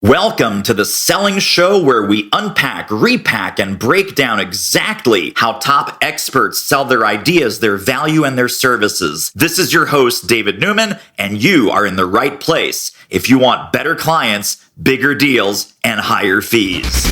Welcome to the Selling Show, where we unpack, repack, and break down exactly how top experts sell their ideas, their value, and their services. This is your host, David Newman, and you are in the right place if you want better clients, bigger deals, and higher fees.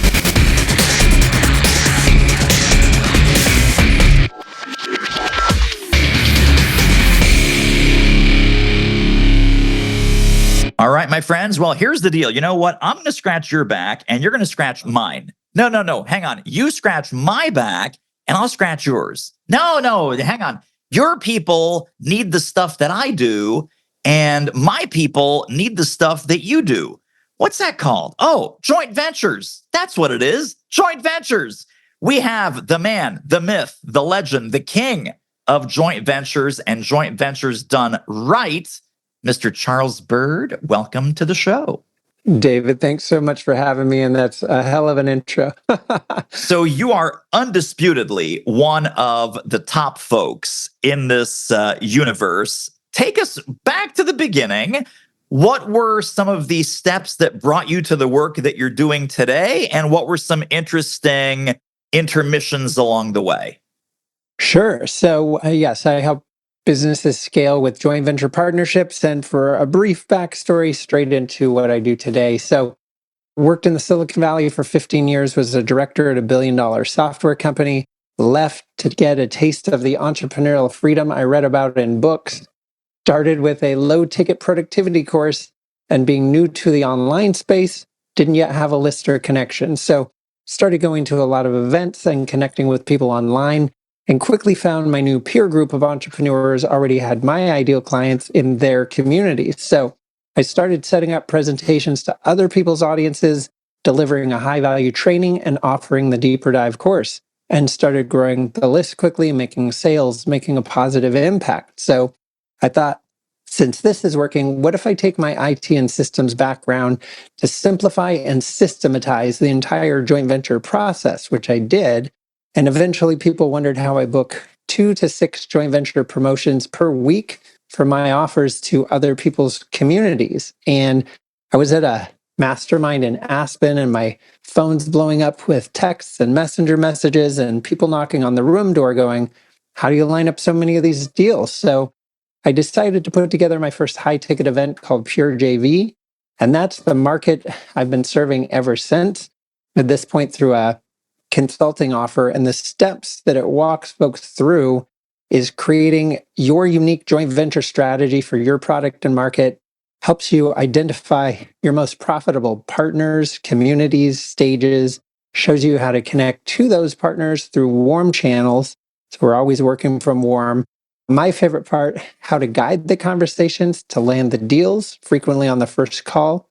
All right, my friends. Well, here's the deal. You know what? I'm going to scratch your back and you're going to scratch mine. No. Hang on. You scratch my back and I'll scratch yours. No. Hang on. Your people need the stuff that I do and my people need the stuff that you do. What's that called? Oh, joint ventures. That's what it is. Joint ventures. We have the man, the myth, the legend, the king of joint ventures and joint ventures done right, Mr. Charles Byrd. Welcome to the show. David, thanks so much for having me, and that's a hell of an intro. So you are undisputedly one of the top folks in this universe. Take us back to the beginning. What were some of the steps that brought you to the work that you're doing today, and what were some interesting intermissions along the way? Sure. So, yes, I help businesses scale with joint venture partnerships. And for a brief backstory, straight into what I do today. So, worked in the Silicon Valley for 15 years, was a director at a billion-dollar software company, left to get a taste of the entrepreneurial freedom I read about in books, started with a low-ticket productivity course, and being new to the online space, didn't yet have a list or connection. So, started going to a lot of events and connecting with people online, and quickly found my new peer group of entrepreneurs already had my ideal clients in their communities. So I started setting up presentations to other people's audiences, delivering a high-value training and offering the deeper dive course, and started growing the list quickly, making sales, making a positive impact. So I thought, since this is working, what if I take my IT and systems background to simplify and systematize the entire joint venture process, which I did. And eventually people wondered how I book 2 to 6 joint venture promotions per week for my offers to other people's communities. And I was at a mastermind in Aspen and my phone's blowing up with texts and messenger messages and people knocking on the room door going, how do you line up so many of these deals? So I decided to put together my first high ticket event called Pure JV. And that's the market I've been serving ever since. At this point, through a consulting offer, and the steps that it walks folks through is creating your unique joint venture strategy for your product and market, helps you identify your most profitable partners, communities, stages, shows you how to connect to those partners through warm channels. So we're always working from warm. My favorite part, how to guide the conversations to land the deals, frequently on the first call.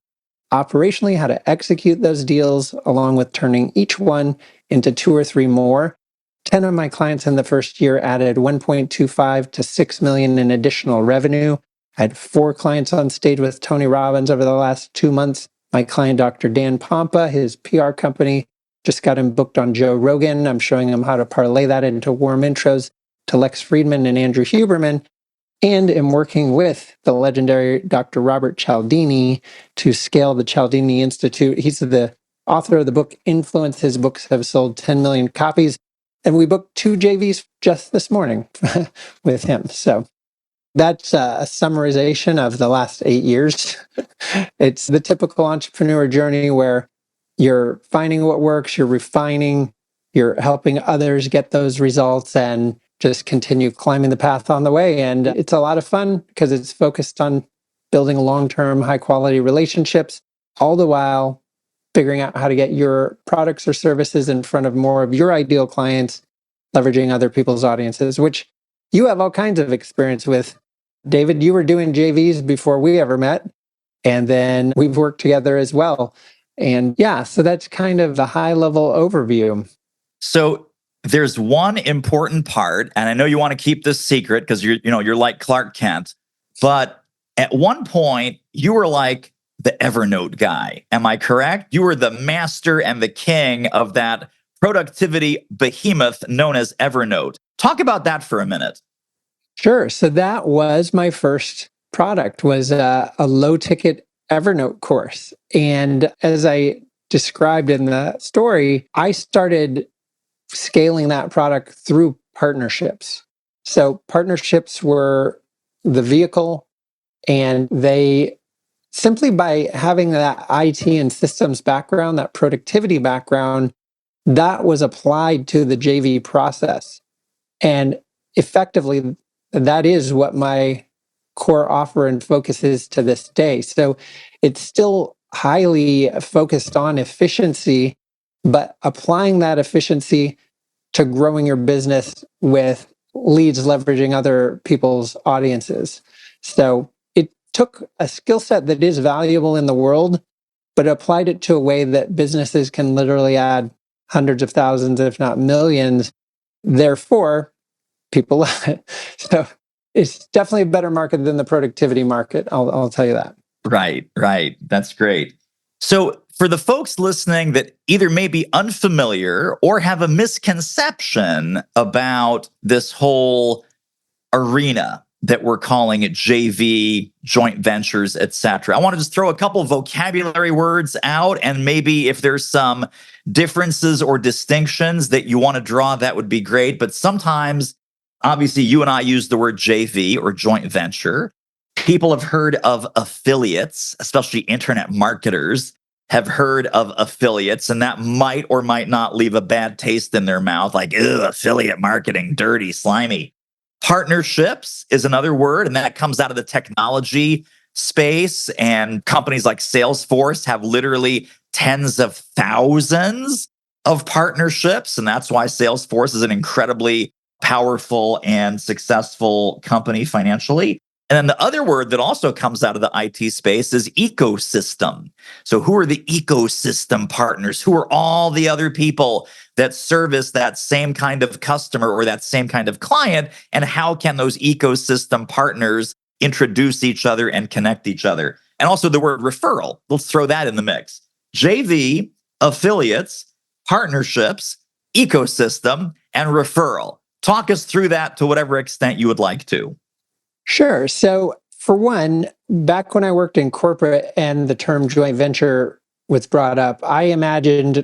Operationally, how to execute those deals, along with turning each one into 2 or 3 more. 10 of my clients in the first year added 1.25 to 6 million in additional revenue. I had 4 clients on stage with Tony Robbins over the last 2 months. My client, Dr. Dan Pompa, his PR company, just got him booked on Joe Rogan. I'm showing him how to parlay that into warm intros to Lex Friedman and Andrew Huberman. And am working with the legendary Dr. Robert Cialdini to scale the Cialdini Institute. He's the author of the book Influence. His books have sold 10 million copies. And we booked 2 JVs just this morning with him. So that's a summarization of the last 8 years. It's the typical entrepreneur journey where you're finding what works, you're refining, you're helping others get those results, and just continue climbing the path on the way. And it's a lot of fun because it's focused on building long-term, high-quality relationships, all the while figuring out how to get your products or services in front of more of your ideal clients, leveraging other people's audiences, which you have all kinds of experience with. David, you were doing JVs before we ever met, and then we've worked together as well. And yeah, so that's kind of the high-level overview. So there's one important part, and I know you want to keep this secret because you're like Clark Kent, but at one point you were like the Evernote guy. Am I correct? You were the master and the king of that productivity behemoth known as Evernote. Talk about that for a minute. Sure. So that was my first product, was a low ticket Evernote course. And as I described in the story, I started scaling that product through partnerships. So partnerships were the vehicle, and they simply by having that IT and systems background, that productivity background, that was applied to the JV process. And effectively, that is what my core offer and focus is to this day. So it's still highly focused on efficiency, but applying that efficiency to growing your business with leads leveraging other people's audiences. So it took a skill set that is valuable in the world, but applied it to a way that businesses can literally add hundreds of thousands, if not millions. Therefore, people love it. So it's definitely a better market than the productivity market. I'll tell you that. Right, right. That's great. So, for the folks listening that either may be unfamiliar or have a misconception about this whole arena that we're calling it JV, joint ventures, etc., I want to just throw a couple of vocabulary words out, and maybe if there's some differences or distinctions that you want to draw, that would be great. But sometimes, obviously, you and I use the word JV or joint venture. People have heard of affiliates, especially internet marketers have heard of affiliates, and that might or might not leave a bad taste in their mouth, like, ew, affiliate marketing, dirty, slimy. Partnerships is another word, and that comes out of the technology space. And companies like Salesforce have literally tens of thousands of partnerships. And that's why Salesforce is an incredibly powerful and successful company financially. And then the other word that also comes out of the IT space is ecosystem. So who are the ecosystem partners? Who are all the other people that service that same kind of customer or that same kind of client? And how can those ecosystem partners introduce each other and connect each other? And also the word referral. Let's throw that in the mix. JV, affiliates, partnerships, ecosystem, and referral. Talk us through that to whatever extent you would like to. Sure. So, for one, back when I worked in corporate and the term joint venture was brought up, I imagined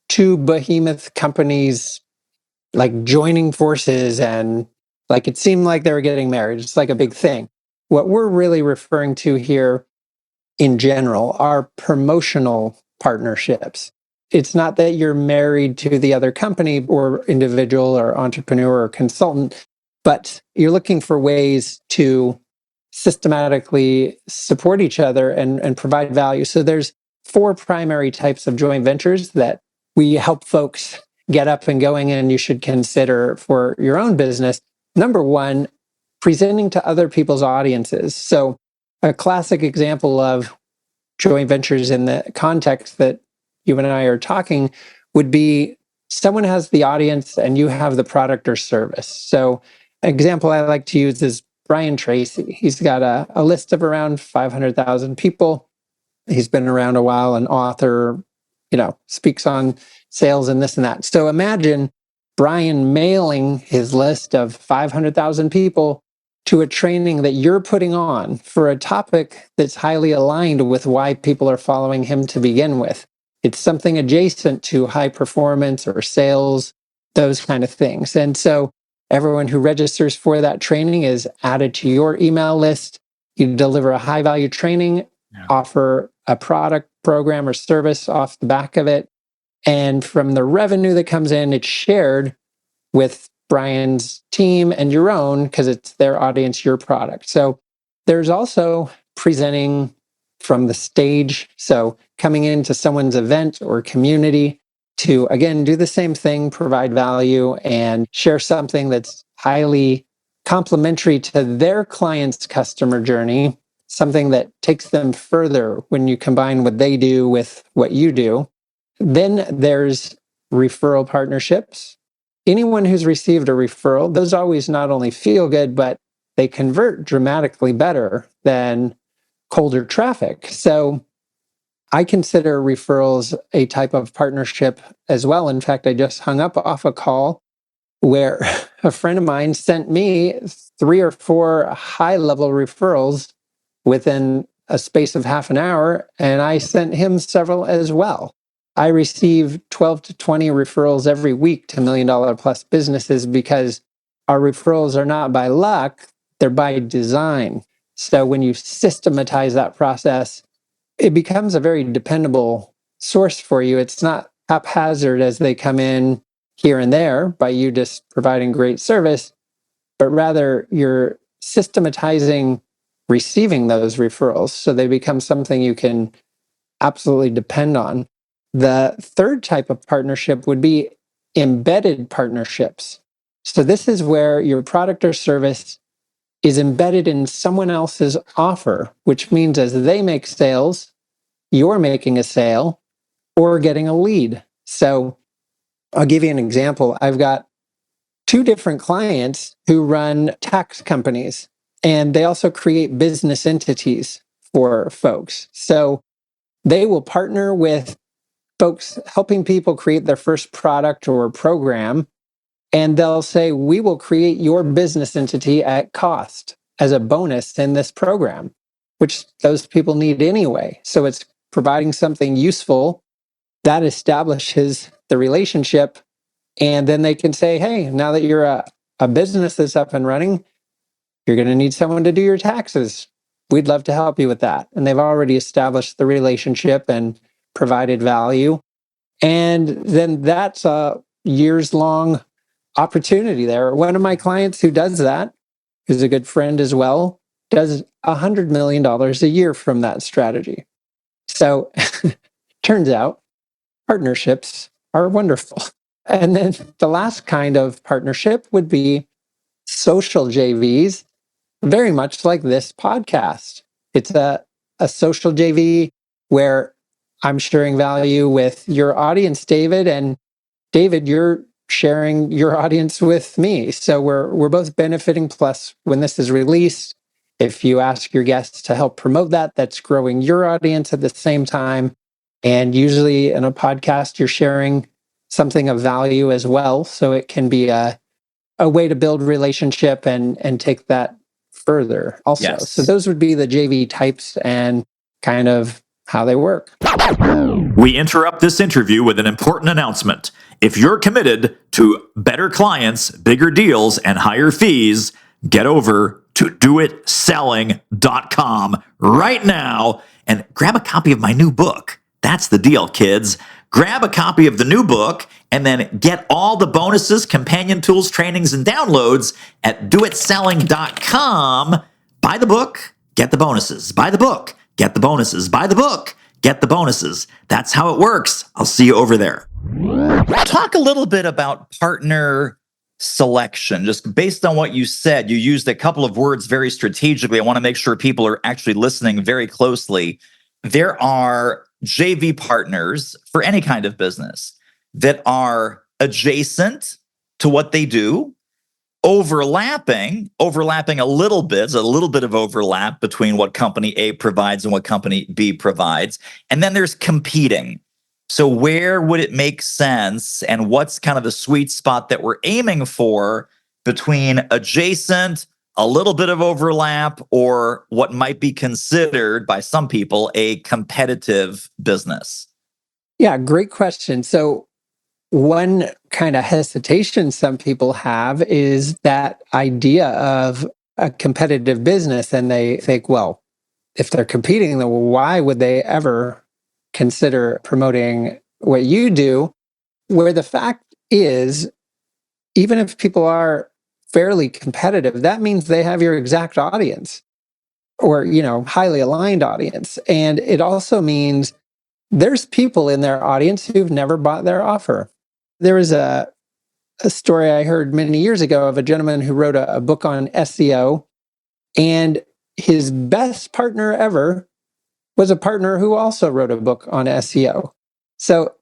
two behemoth companies like joining forces, and like it seemed like they were getting married. It's like a big thing. What we're really referring to here in general are promotional partnerships. It's not that you're married to the other company or individual or entrepreneur or consultant, but you're looking for ways to systematically support each other and provide value. So there's four primary types of joint ventures that we help folks get up and going, and you should consider for your own business. Number one, presenting to other people's audiences. So a classic example of joint ventures in the context that you and I are talking would be someone has the audience and you have the product or service. So an example I like to use is Brian Tracy. He's got a list of around 500,000 people. He's been around a while, an author, speaks on sales and this and that. So imagine Brian mailing his list of 500,000 people to a training that you're putting on for a topic that's highly aligned with why people are following him to begin with. It's something adjacent to high performance or sales, those kind of things. And so everyone who registers for that training is added to your email list. You deliver a high value training, offer a product, program, or service off the back of it. And from the revenue that comes in, it's shared with Brian's team and your own because it's their audience, your product. So there's also presenting from the stage. So coming into someone's event or community to, again, do the same thing, provide value and share something that's highly complementary to their client's customer journey, something that takes them further when you combine what they do with what you do. Then there's referral partnerships. Anyone who's received a referral, those always not only feel good, but they convert dramatically better than colder traffic. So I consider referrals a type of partnership as well. In fact, I just hung up off a call where a friend of mine sent me 3 or 4 high-level referrals within a space of half an hour, and I sent him several as well. I receive 12 to 20 referrals every week to $1 million plus businesses because our referrals are not by luck, they're by design. So when you systematize that process, it becomes a very dependable source for you. It's not haphazard as they come in here and there by you just providing great service, but rather you're systematizing receiving those referrals so they become something you can absolutely depend on. The third type of partnership would be embedded partnerships. So this is where your product or service is embedded in someone else's offer, which means as they make sales, you're making a sale or getting a lead. So I'll give you an example. I've got two different clients who run tax companies, and they also create business entities for folks. So they will partner with folks helping people create their first product or program, and they'll say, we will create your business entity at cost as a bonus in this program, which those people need anyway. So it's providing something useful that establishes the relationship. And then they can say, hey, now that you're a business that's up and running, you're going to need someone to do your taxes. We'd love to help you with that. And they've already established the relationship and provided value. And then that's a years long opportunity there. One of my clients who does that, who's a good friend as well, does $100 million a year from that strategy. So turns out partnerships are wonderful. And then the last kind of partnership would be social JVs, very much like this podcast. It's a social JV where I'm sharing value with your audience, David, and David, you're sharing your audience with me. So we're both benefiting. Plus, when this is released, if you ask your guests to help promote that, that's growing your audience at the same time. And usually in a podcast, you're sharing something of value as well. So it can be a way to build relationship and take that further also. Yes. So those would be the JV types and kind of how they work. We interrupt this interview with an important announcement. If you're committed to better clients, bigger deals, and higher fees, get over to doitselling.com right now and grab a copy of my new book. That's the deal, kids. Grab a copy of the new book and then get all the bonuses, companion tools, trainings, and downloads at doitselling.com. Buy the book, get the bonuses. Buy the book, get the bonuses. Buy the book, get the bonuses. That's how it works. I'll see you over there. Talk a little bit about partner selection. Just based on what you said, you used a couple of words very strategically. I want to make sure people are actually listening very closely. There are JV partners for any kind of business that are adjacent to what they do, overlapping a little bit, a little bit of overlap between what company A provides and what company B provides. And then there's competing. So where would it make sense and what's kind of the sweet spot that we're aiming for between adjacent, a little bit of overlap, or what might be considered by some people a competitive business? Yeah, great question. So one kind of hesitation some people have is that idea of a competitive business. And they think, well, if they're competing, then why would they ever consider promoting what you do? Where the fact is, even if people are fairly competitive, that means they have your exact audience or, highly aligned audience. And it also means there's people in their audience who've never bought their offer. There was a story I heard many years ago of a gentleman who wrote a book on SEO, and his best partner ever was a partner who also wrote a book on SEO. So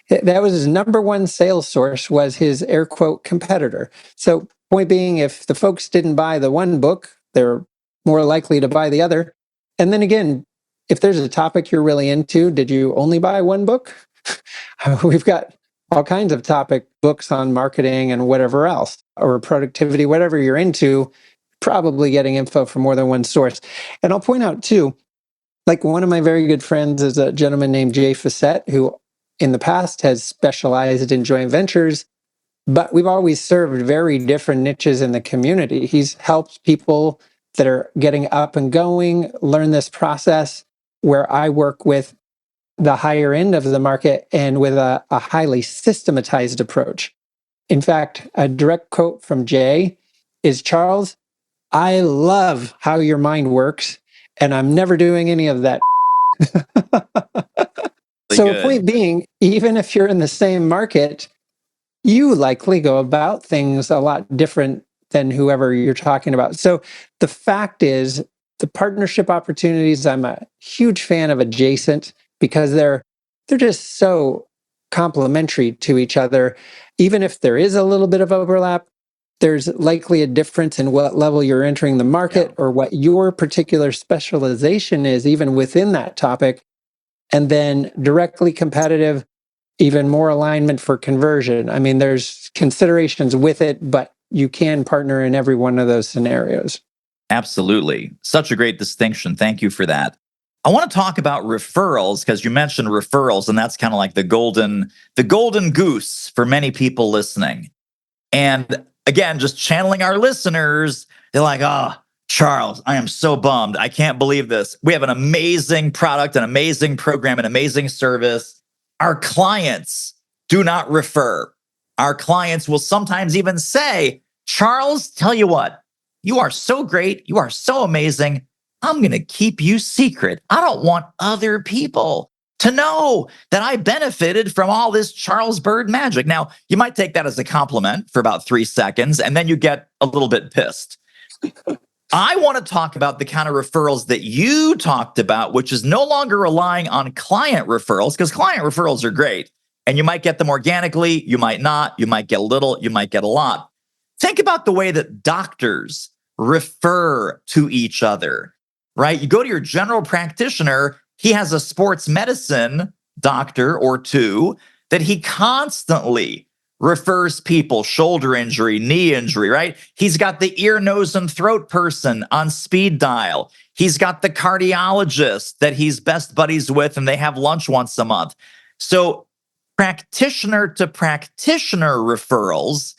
that was his number one sales source, was his air quote competitor. So point being, if the folks didn't buy the one book, they're more likely to buy the other. And then again, if there's a topic you're really into, did you only buy one book? We've got all kinds of topic books on marketing and whatever else, or productivity, whatever you're into, probably getting info from more than one source. And I'll point out too, Like one of my very good friends is a gentleman named Jay Facette, who in the past has specialized in joint ventures, but we've always served very different niches in the community. He's helped people that are getting up and going learn this process, where I work with the higher end of the market and with a highly systematized approach. In fact, a direct quote from Jay is, Charles, I love how your mind works, and I'm never doing any of that. Really So, a good. point being, even if you're in the same market, you likely go about things a lot different than whoever you're talking about. So, the fact is, the partnership opportunities, I'm a huge fan of adjacent because they're just so complementary to each other. Even if there is a little bit of overlap, there's likely a difference in what level you're entering the market or what your particular specialization is, even within that topic. And then directly competitive, even more alignment for conversion. I mean, there's considerations with it, but you can partner in every one of those scenarios. Absolutely. Such a great distinction. Thank you for that. I want to talk about referrals because you mentioned referrals, and that's kind of like the golden goose for many people listening. And again, just channeling our listeners, they're like, oh, Charles, I am so bummed. I can't believe this. We have an amazing product, an amazing program, an amazing service. Our clients do not refer. Our clients will sometimes even say, Charles, tell you what, you are so great. You are so amazing. I'm going to keep you secret. I don't want other people to know that I benefited from all this Charles Byrd magic. Now, you might take that as a compliment for about 3 seconds, and then you get a little bit pissed. I want to talk about the kind of referrals that you talked about, which is no longer relying on client referrals, because client referrals are great. And you might get them organically, you might not, you might get a little, you might get a lot. Think about the way that doctors refer to each other, right? You go to your general practitioner, he has a sports medicine doctor or two that he constantly refers people, shoulder injury, knee injury, right? He's got the ear, nose, and throat person on speed dial. He's got the cardiologist that he's best buddies with, and they have lunch once a month. So practitioner to practitioner referrals,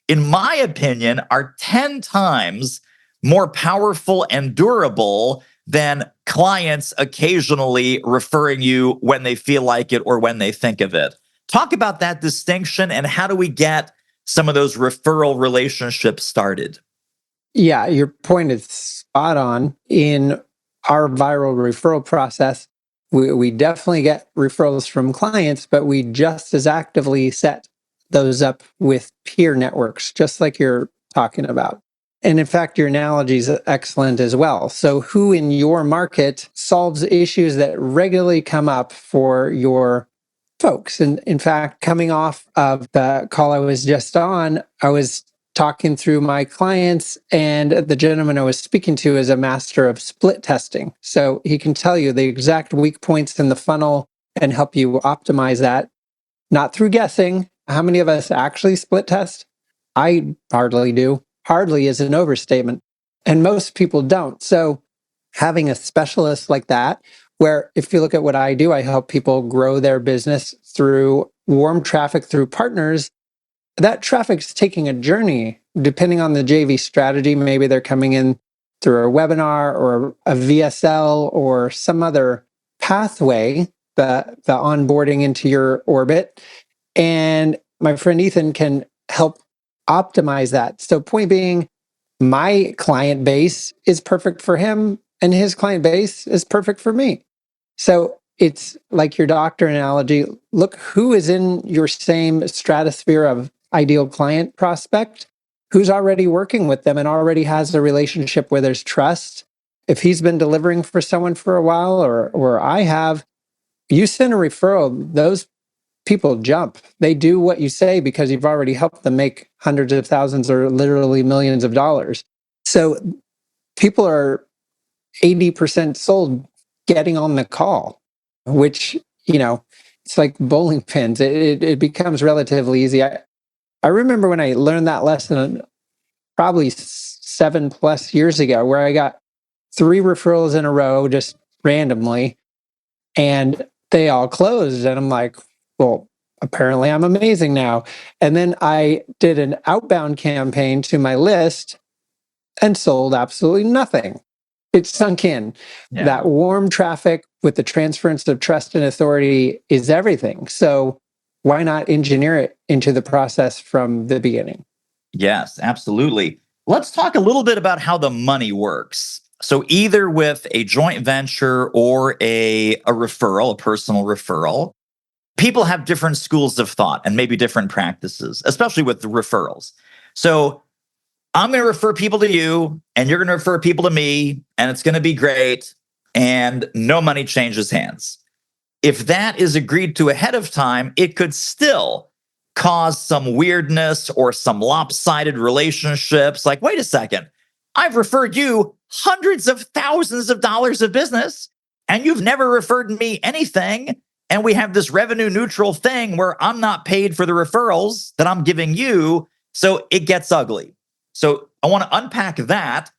in my opinion, are 10 times more powerful and durable than clients occasionally referring you when they feel like it or when they think of it. Talk about that distinction and how do we get some of those referral relationships started? Yeah, your point is spot on. In our viral referral process, we definitely get referrals from clients, but we just as actively set those up with peer networks, just like you're talking about. And in fact, your analogy is excellent as well. So, who in your market solves issues that regularly come up for your folks? And in fact, coming off of the call I was just on, I was talking through my clients, and the gentleman I was speaking to is a master of split testing. So he can tell you the exact weak points in the funnel and help you optimize that, not through guessing. How many of us actually split test? I hardly do. Hardly is an overstatement. And most people don't. So having a specialist like that, where if you look at what I do, I help people grow their business through warm traffic through partners. That traffic's taking a journey depending on the JV strategy. Maybe they're coming in through a webinar or a VSL or some other pathway, the onboarding into your orbit. And my friend Ethan can help optimize that. So, point being, my client base is perfect for him, and his client base is perfect for me. So, it's like your doctor analogy. Look who is in your same stratosphere of ideal client prospect, who's already working with them and already has a relationship where there's trust. If he's been delivering for someone for a while, or I have, you send a referral, those people jump. They do what you say because you've already helped them make hundreds of thousands or literally millions of dollars. So people are 80% sold getting on the call, which, it's like bowling pins. It becomes relatively easy. I remember when I learned that lesson probably 7+ years ago, where I got 3 referrals in a row, just randomly, and they all closed. And I'm like, well, apparently I'm amazing now. And then I did an outbound campaign to my list and sold absolutely nothing. It sunk in. Yeah. That warm traffic with the transference of trust and authority is everything. So why not engineer it into the process from the beginning? Yes, absolutely. Let's talk a little bit about how the money works. So either with a joint venture or a referral, a personal referral, people have different schools of thought and maybe different practices, especially with the referrals. So I'm going to refer people to you, and you're going to refer people to me, and it's going to be great, and no money changes hands. If that is agreed to ahead of time, it could still cause some weirdness or some lopsided relationships. Like, wait a second, I've referred you hundreds of thousands of dollars of business, and you've never referred me anything. And we have this revenue neutral thing where I'm not paid for the referrals that I'm giving you. So it gets ugly. So I want to unpack that.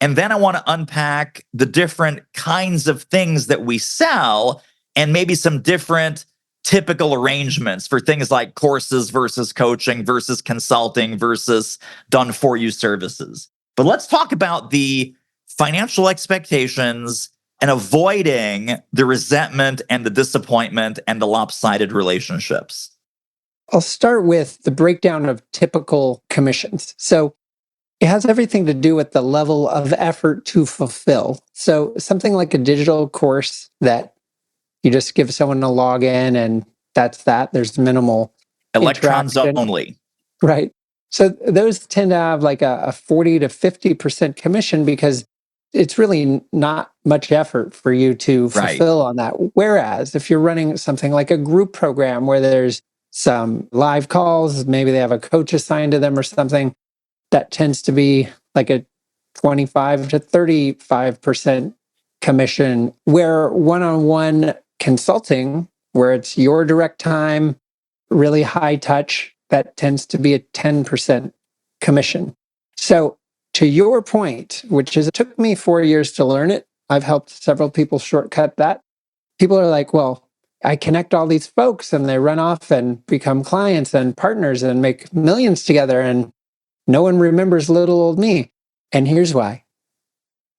And then I want to unpack the different kinds of things that we sell and maybe some different typical arrangements for things like courses versus coaching versus consulting versus done for you services. But let's talk about the financial expectations and avoiding the resentment and the disappointment and the lopsided relationships. I'll start with the breakdown of typical commissions. So it has everything to do with the level of effort to fulfill. So something like a digital course that you just give someone a login and that's that. There's minimal Electrons interaction. only. Right. So those tend to have like a 40 to 50% commission because it's really not much effort for you to fulfill on that. Whereas if you're running something like a group program where there's some live calls, maybe they have a coach assigned to them or something, that tends to be like a 25 to 35% commission, where one-on-one consulting, where it's your direct time, really high touch, that tends to be a 10% commission. So to your point, which is it took me 4 years to learn it, I've helped several people shortcut that. People are like, well, I connect all these folks and they run off and become clients and partners and make millions together, and no one remembers little old me. And here's why.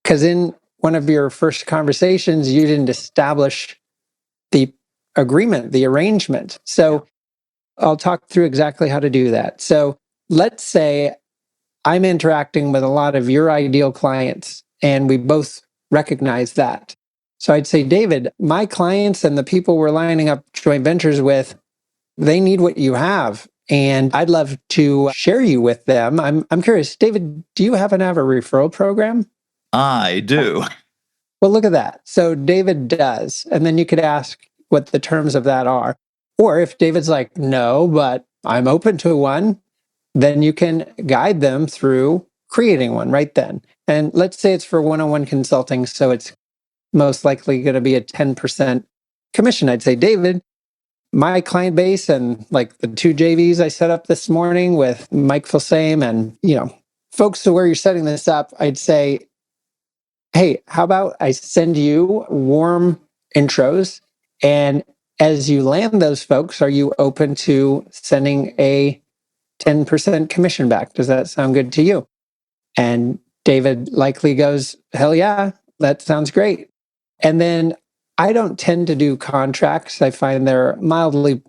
Because in one of your first conversations, you didn't establish the agreement, the arrangement. So I'll talk through exactly how to do that. So let's say I'm interacting with a lot of your ideal clients, and we both recognize that. So I'd say, David, my clients and the people we're lining up joint ventures with, they need what you have. And I'd love to share you with them. I'm curious, David, do you happen to have a referral program? I do. Well, look at that. So David does. And then you could ask what the terms of that are. Or if David's like, no, but I'm open to one, then you can guide them through creating one right then. And let's say it's for one-on-one consulting. So it's most likely going to be a 10% commission. I'd say, David, my client base and like the 2 JVs I set up this morning with Mike Filsame and, folks to where you're setting this up, I'd say, hey, how about I send you warm intros, and as you land those folks, are you open to sending a 10% commission back? Does that sound good to you? And David likely goes, hell yeah, that sounds great. And then I don't tend to do contracts. I find they're mildly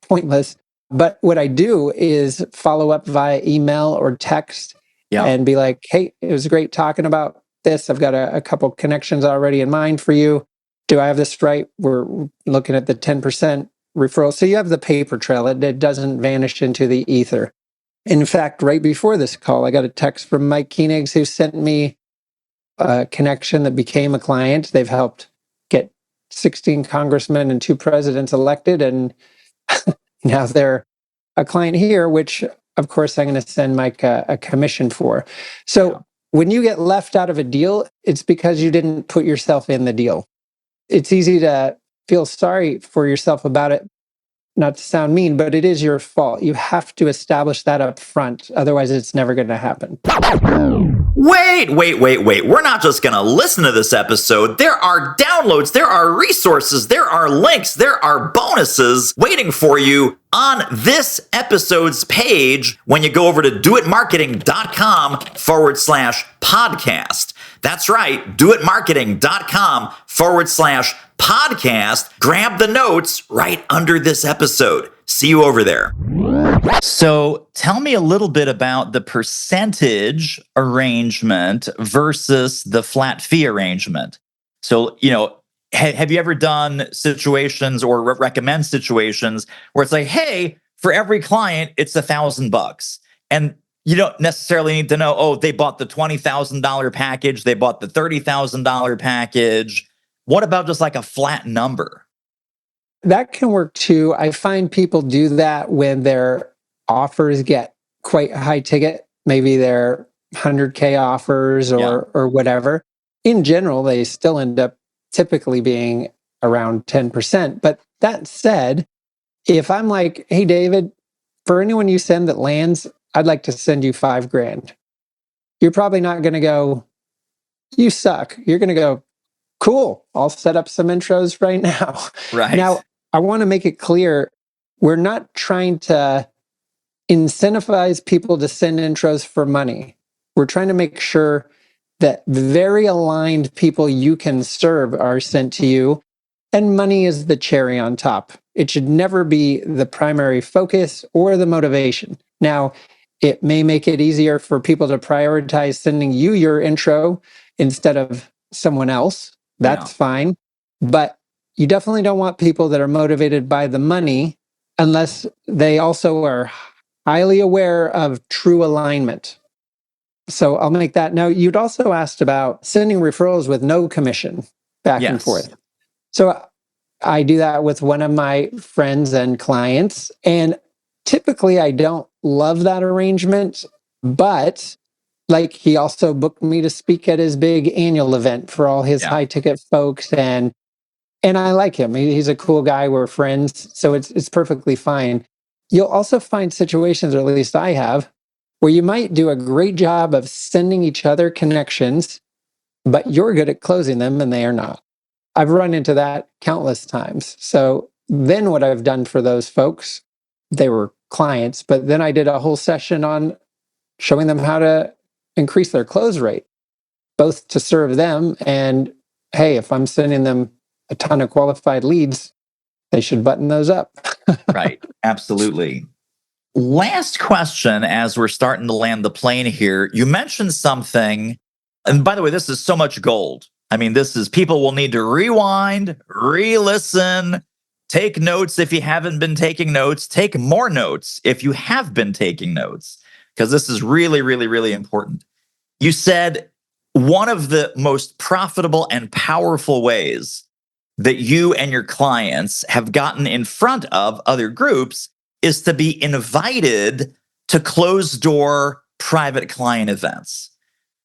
pointless. But what I do is follow up via email or text and be like, hey, it was great talking about this. I've got a couple connections already in mind for you. Do I have this right? We're looking at the 10% referral. So you have the paper trail. It doesn't vanish into the ether. In fact, right before this call, I got a text from Mike Koenigs who sent me a connection that became a client. They've helped get 16 congressmen and 2 presidents elected, and now they're a client here, which of course I'm going to send Mike a commission for. So when you get left out of a deal, it's because you didn't put yourself in the deal. It's easy to feel sorry for yourself about it, not to sound mean, but it is your fault. You have to establish that up front. Otherwise, it's never going to happen. Wait. We're not just going to listen to this episode. There are downloads, there are resources, there are links, there are bonuses waiting for you on this episode's page when you go over to doitmarketing.com/podcast. That's right, doitmarketing.com/podcast. Grab the notes right under this episode. See you over there. So tell me a little bit about the percentage arrangement versus the flat fee arrangement. So, have you ever done situations or recommend situations where it's like, hey, for every client, it's $1,000. And you don't necessarily need to know, oh, they bought the $20,000 package, they bought the $30,000 package. What about just like a flat number? That can work too. I find people do that when their offers get quite high ticket. Maybe they're 100K offers or whatever. In general, they still end up typically being around 10%. But that said, if I'm like, hey, David, for anyone you send that lands, I'd like to send you $5,000. You're probably not going to go, you suck. You're going to go, cool, I'll set up some intros right now. Right. Now, I want to make it clear, we're not trying to incentivize people to send intros for money. We're trying to make sure that very aligned people you can serve are sent to you, and money is the cherry on top. It should never be the primary focus or the motivation. Now, it may make it easier for people to prioritize sending you your intro instead of someone else. That's fine. But you definitely don't want people that are motivated by the money unless they also are highly aware of true alignment. So I'll make that. Now, you'd also asked about sending referrals with no commission back and forth. So I do that with one of my friends and clients. And typically I don't love that arrangement, but like he also booked me to speak at his big annual event for all his high ticket folks. And I like him. He's a cool guy. We're friends. So it's perfectly fine. You'll also find situations, or at least I have, where you might do a great job of sending each other connections, but you're good at closing them and they are not. I've run into that countless times. So then what I've done for those folks, they were clients, but then I did a whole session on showing them how to increase their close rate, both to serve them and, hey, if I'm sending them a ton of qualified leads, they should button those up. Right. Absolutely. Last question, as we're starting to land the plane here, you mentioned something, and by the way, this is so much gold. I mean, this is, people will need to rewind, re-listen, take notes if you haven't been taking notes, take more notes if you have been taking notes, because this is really, really, really important. You said one of the most profitable and powerful ways that you and your clients have gotten in front of other groups is to be invited to closed door private client events.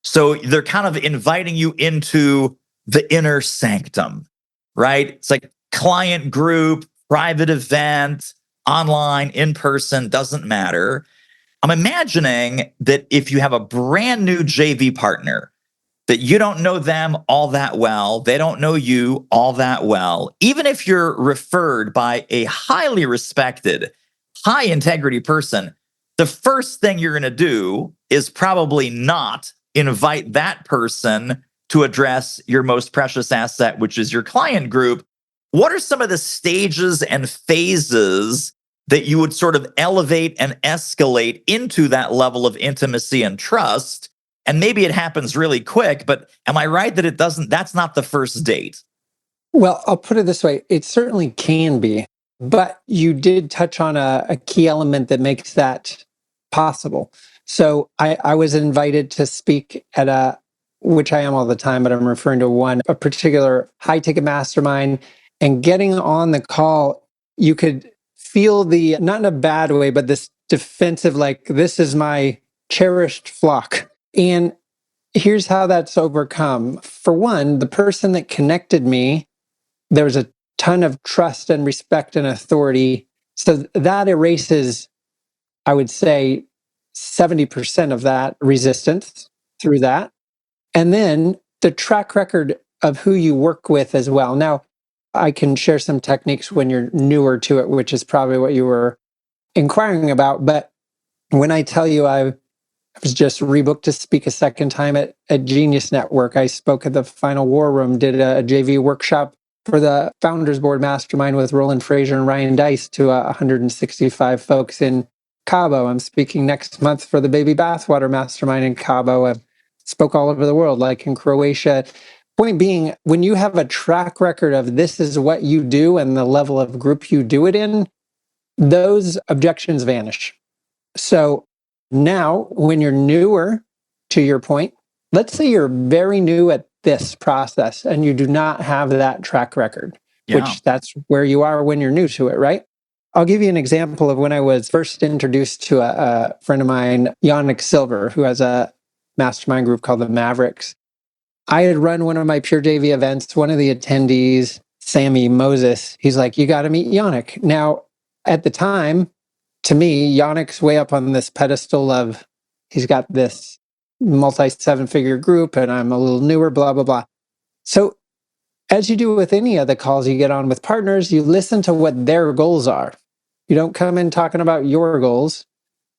So they're kind of inviting you into the inner sanctum, right? It's like client group, private event, online, in person, doesn't matter. I'm imagining that if you have a brand new JV partner, that you don't know them all that well, they don't know you all that well, even if you're referred by a highly respected, high integrity person, the first thing you're going to do is probably not invite that person to address your most precious asset, which is your client group. What are some of the stages and phases that you would sort of elevate and escalate into that level of intimacy and trust? And maybe it happens really quick, but am I right that that's not the first date? Well, I'll put it this way. It certainly can be, but you did touch on a key element that makes that possible. So I was invited to speak at which I am all the time, but I'm referring to a particular high ticket mastermind, and getting on the call, you could feel not in a bad way, but this defensive, like, this is my cherished flock. And here's how that's overcome. For one, the person that connected me, there was a ton of trust and respect and authority. So that erases, I would say, 70% of that resistance. through that. And then the track record of who you work with as well. Now, I can share some techniques when you're newer to it, which is probably what you were inquiring about. But when I tell you I was just rebooked to speak a second time at Genius Network, I spoke at the Final War Room, did a JV workshop for the Founders Board Mastermind with Roland Frazier and Ryan Dice to 165 folks in Cabo. I'm speaking next month for the Baby Bathwater Mastermind in Cabo. I spoke all over the world, like in Croatia. Point being, when you have a track record of this is what you do and the level of group you do it in, those objections vanish. So now, when you're newer, to your point, let's say you're very new at this process and you do not have that track record, which that's where you are when you're new to it, right? I'll give you an example of when I was first introduced to a friend of mine, Yannick Silver, who has a mastermind group called the Mavericks. I had run one of my Pure JV events. One of the attendees, Sammy Moses, he's like, you got to meet Yannick. Now, at the time, to me, Yannick's way up on this pedestal of he's got this multi-7-figure group and I'm a little newer, blah, blah, blah. So as you do with any of the calls you get on with partners, you listen to what their goals are. You don't come in talking about your goals.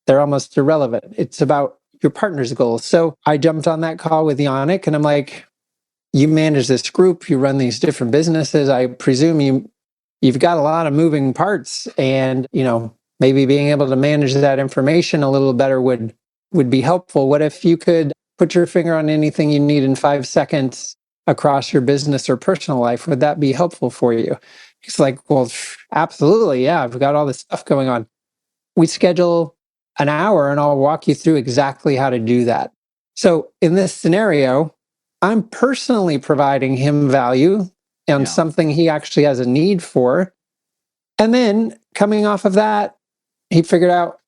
They're almost irrelevant. It's about your partner's goals. So I jumped on that call with Yannick and I'm like, you manage this group, you run these different businesses. I presume you've got a lot of moving parts and, maybe being able to manage that information a little better would be helpful. What if you could put your finger on anything you need in 5 seconds across your business or personal life? Would that be helpful for you? He's like, well, absolutely. Yeah, I've got all this stuff going on. We schedule an hour and I'll walk you through exactly how to do that. So in this scenario, I'm personally providing him value on something he actually has a need for. And then coming off of that, he figured out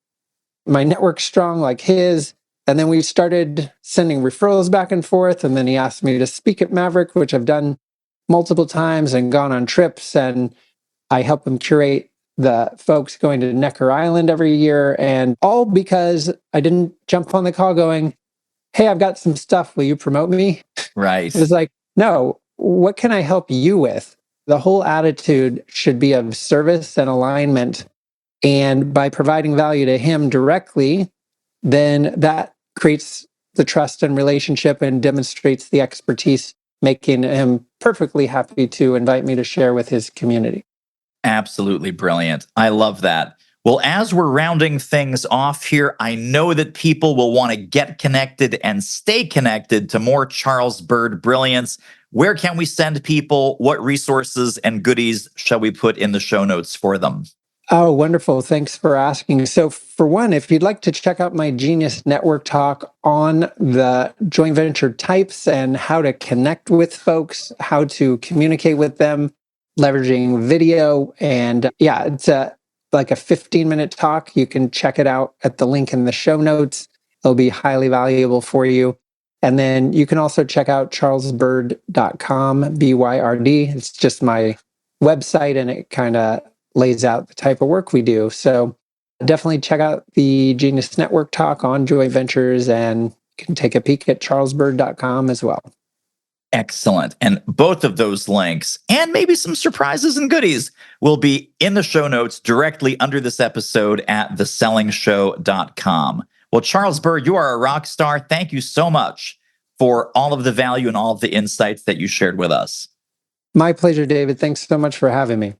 my network's strong like his. And then we started sending referrals back and forth. And then he asked me to speak at Maverick, which I've done multiple times and gone on trips. And I help him curate the folks going to Necker Island every year. And all because I didn't jump on the call going, hey, I've got some stuff. Will you promote me? Right. It was like, no, what can I help you with? The whole attitude should be of service and alignment. And by providing value to him directly, then that creates the trust and relationship and demonstrates the expertise, making him perfectly happy to invite me to share with his community. Absolutely brilliant. I love that. Well, as we're rounding things off here, I know that people will want to get connected and stay connected to more Charles Byrd brilliance. Where can we send people? What resources and goodies shall we put in the show notes for them? Oh, wonderful. Thanks for asking. So for one, if you'd like to check out my Genius Network talk on the joint venture types and how to connect with folks, how to communicate with them, leveraging video. And it's like a 15-minute talk. You can check it out at the link in the show notes. It'll be highly valuable for you. And then you can also check out charlesbyrd.com, B-Y-R-D. It's just my website and it kind of lays out the type of work we do. So definitely check out the Genius Network talk on joint ventures and you can take a peek at charlesbyrd.com as well. Excellent. And both of those links and maybe some surprises and goodies will be in the show notes directly under this episode at thesellingshow.com. Well, Charles Byrd, you are a rock star. Thank you so much for all of the value and all of the insights that you shared with us. My pleasure, David. Thanks so much for having me.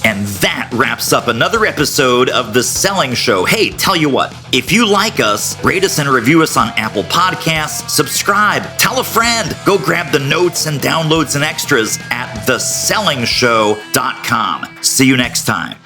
And that wraps up another episode of The Selling Show. Hey, tell you what, if you like us, rate us and review us on Apple Podcasts, subscribe, tell a friend, go grab the notes and downloads and extras at thesellingshow.com. See you next time.